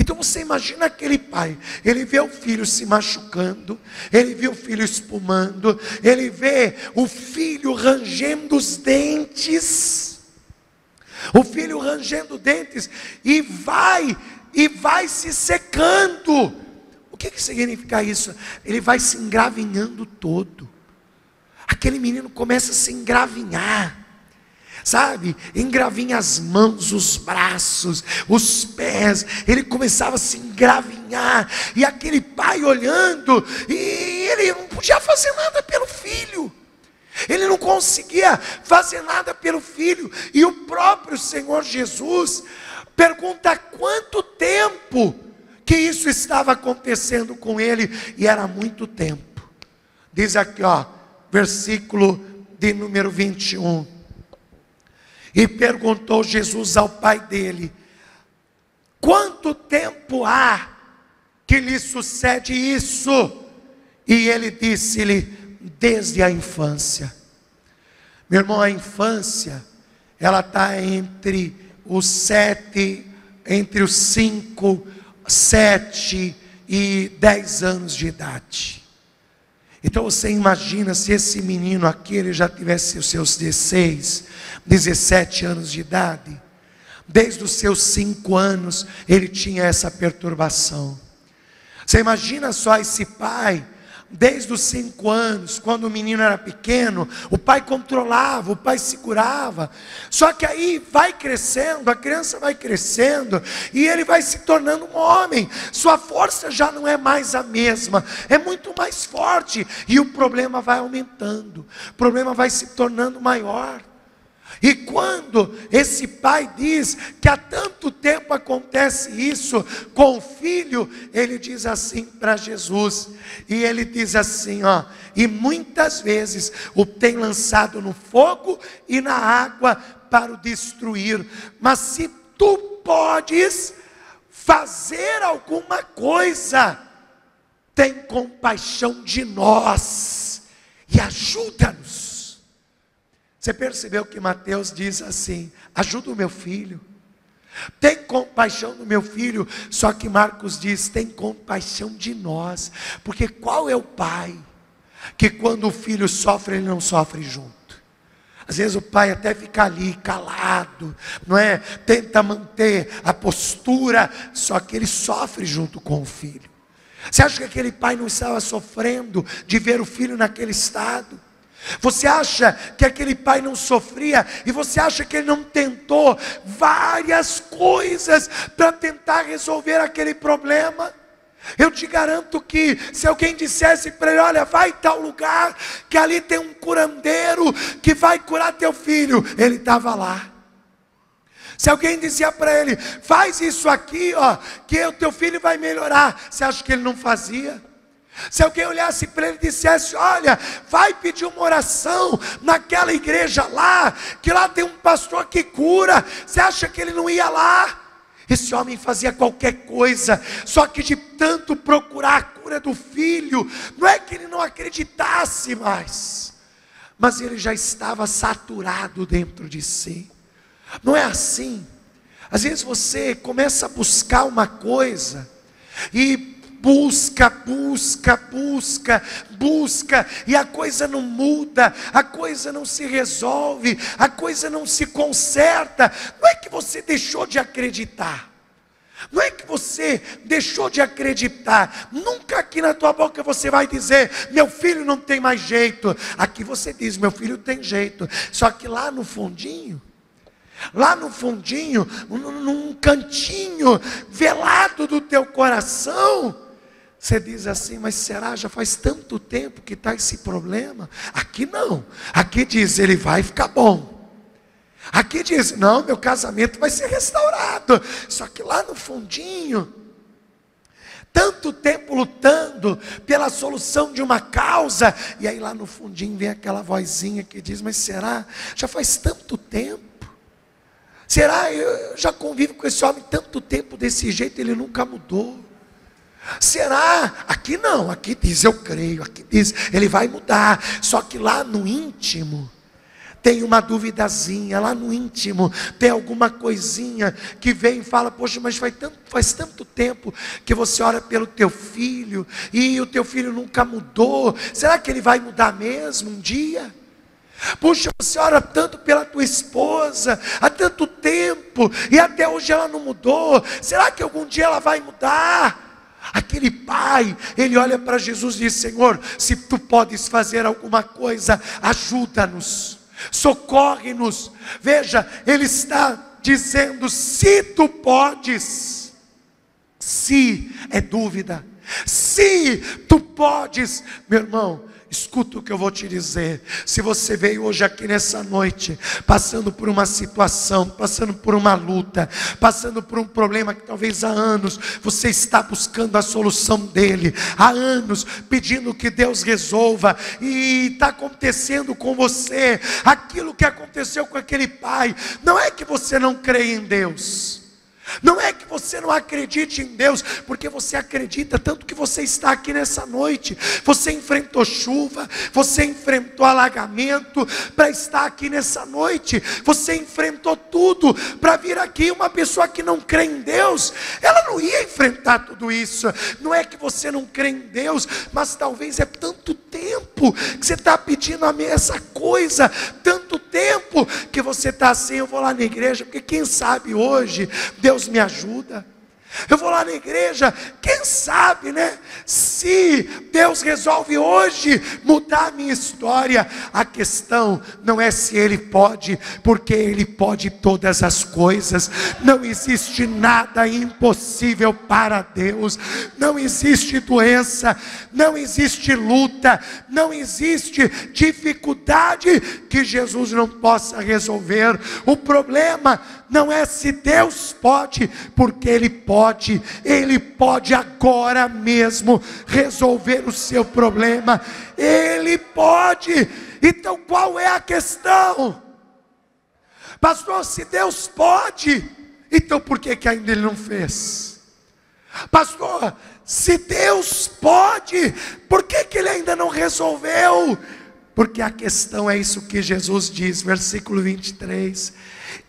Então você imagina aquele pai, ele vê o filho se machucando, ele vê o filho espumando, ele vê o filho rangendo os dentes, e vai se secando. O que significa isso? Ele vai se engravinhando todo. Aquele menino começa a se engravinhar, sabe? Engravinha as mãos, os braços, os pés. Ele começava a se engravinhar. E aquele pai olhando, e ele não podia fazer nada pelo filho. Ele não conseguia fazer nada pelo filho. E o próprio Senhor Jesus pergunta há quanto tempo que isso estava acontecendo com ele. E era muito tempo. Diz aqui, versículo de número 21. E perguntou Jesus ao pai dele: quanto tempo há que lhe sucede isso? E ele disse-lhe: desde a infância. Meu irmão, a infância, ela está entre os 5, 7 e 10 anos de idade. Então você imagina se esse menino aqui, ele já tivesse os seus 16, 17 anos de idade. Desde os seus 5 anos, ele tinha essa perturbação. Você imagina só esse pai, desde os 5 anos, quando o menino era pequeno, o pai controlava, o pai segurava. Só que aí vai crescendo, a criança vai crescendo, e ele vai se tornando um homem. Sua força já não é mais a mesma, é muito mais forte. E o problema vai aumentando, o problema vai se tornando maior. E quando esse pai diz que há tanto tempo acontece isso com o filho, ele diz assim para Jesus, e ele diz assim, e muitas vezes o tem lançado no fogo e na água para o destruir, mas se tu podes fazer alguma coisa, tem compaixão de nós e ajuda-nos. Você percebeu que Mateus diz assim: ajuda o meu filho, tem compaixão do meu filho. Só que Marcos diz: tem compaixão de nós. Porque qual é o pai que quando o filho sofre, ele não sofre junto? Às vezes o pai até fica ali calado, não é? Tenta manter a postura, só que ele sofre junto com o filho. Você acha que aquele pai não estava sofrendo de ver o filho naquele estado? Você acha que aquele pai não sofria? E você acha que ele não tentou várias coisas para tentar resolver aquele problema? Eu te garanto que se alguém dissesse para ele: olha, vai em tal lugar, que ali tem um curandeiro que vai curar teu filho, ele estava lá. Se alguém dizia para ele: faz isso aqui, que o teu filho vai melhorar, você acha que ele não fazia? Se alguém olhasse para ele e dissesse: olha, vai pedir uma oração naquela igreja lá, que lá tem um pastor que cura, você acha que ele não ia lá? Esse homem fazia qualquer coisa, só que de tanto procurar a cura do filho, não é que ele não acreditasse mais, mas ele já estava saturado dentro de si. Não é assim? Às vezes você começa a buscar uma coisa, e busca, e a coisa não muda, a coisa não se resolve, a coisa não se conserta. Não é que você deixou de acreditar, não é que você deixou de acreditar. Nunca aqui na tua boca você vai dizer: meu filho não tem mais jeito. Aqui você diz: meu filho tem jeito. Só que lá no fundinho, num cantinho velado do teu coração, você diz assim: mas será? Já faz tanto tempo que está esse problema. Aqui não, aqui diz: ele vai ficar bom. Aqui diz: não, meu casamento vai ser restaurado. Só que lá no fundinho, tanto tempo lutando pela solução de uma causa, e aí lá no fundinho vem aquela vozinha que diz: mas será? Já faz tanto tempo. Será? Eu já convivo com esse homem tanto tempo desse jeito, ele nunca mudou. Será? Aqui não, aqui diz: eu creio, aqui diz: ele vai mudar. Só que lá no íntimo tem uma duvidazinha lá no íntimo, tem alguma coisinha que vem e fala: poxa, mas faz tanto tempo que você ora pelo teu filho, e o teu filho nunca mudou, será que ele vai mudar mesmo um dia? Puxa, você ora tanto pela tua esposa, há tanto tempo, e até hoje ela não mudou, será que algum dia ela vai mudar? Aquele pai, ele olha para Jesus e diz: Senhor, se tu podes fazer alguma coisa, ajuda-nos, socorre-nos. Veja, ele está dizendo: se tu podes. Se é dúvida, se tu podes. Meu irmão, escuta o que eu vou te dizer. Se você veio hoje aqui nessa noite, passando por uma situação, passando por uma luta, passando por um problema que talvez há anos você está buscando a solução dele, há anos pedindo que Deus resolva, e está acontecendo com você aquilo que aconteceu com aquele pai, não é que você não crê em Deus, não é que você não acredite em Deus, porque você acredita, tanto que você está aqui nessa noite. Você enfrentou chuva, você enfrentou alagamento para estar aqui nessa noite, você enfrentou tudo para vir aqui. Uma pessoa que não crê em Deus, ela não ia enfrentar tudo isso. Não é que você não crê em Deus, mas talvez é tanto tempo que você está pedindo a essa coisa, tanto tempo que você está assim: eu vou lá na igreja, porque quem sabe hoje Deus me ajuda. Eu vou lá na igreja, quem sabe, né? Se Deus resolve hoje mudar a minha história. A questão não é se Ele pode, porque Ele pode todas as coisas. Não existe nada impossível para Deus. Não existe doença, não existe luta, não existe dificuldade que Jesus não possa resolver. O problema não é se Deus pode, porque Ele pode agora mesmo resolver o seu problema. Ele pode. Então qual é a questão? Pastor, se Deus pode, então por que ainda Ele não fez? Pastor, se Deus pode, por que Ele ainda não resolveu? Porque a questão é isso que Jesus diz, versículo 23.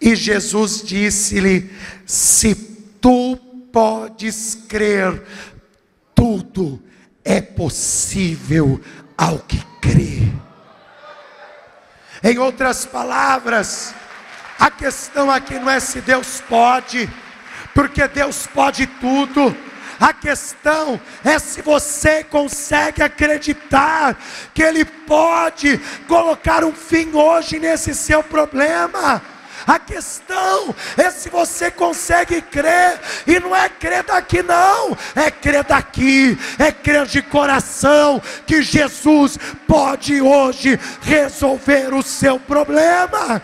E Jesus disse-lhe: se tu podes crer, tudo é possível ao que crê. Em outras palavras, a questão aqui não é se Deus pode, porque Deus pode tudo. A questão é se você consegue acreditar que Ele pode colocar um fim hoje nesse seu problema. A questão é se você consegue crer, e não é crer daqui não, é crer daqui, é crer de coração que Jesus pode hoje resolver o seu problema.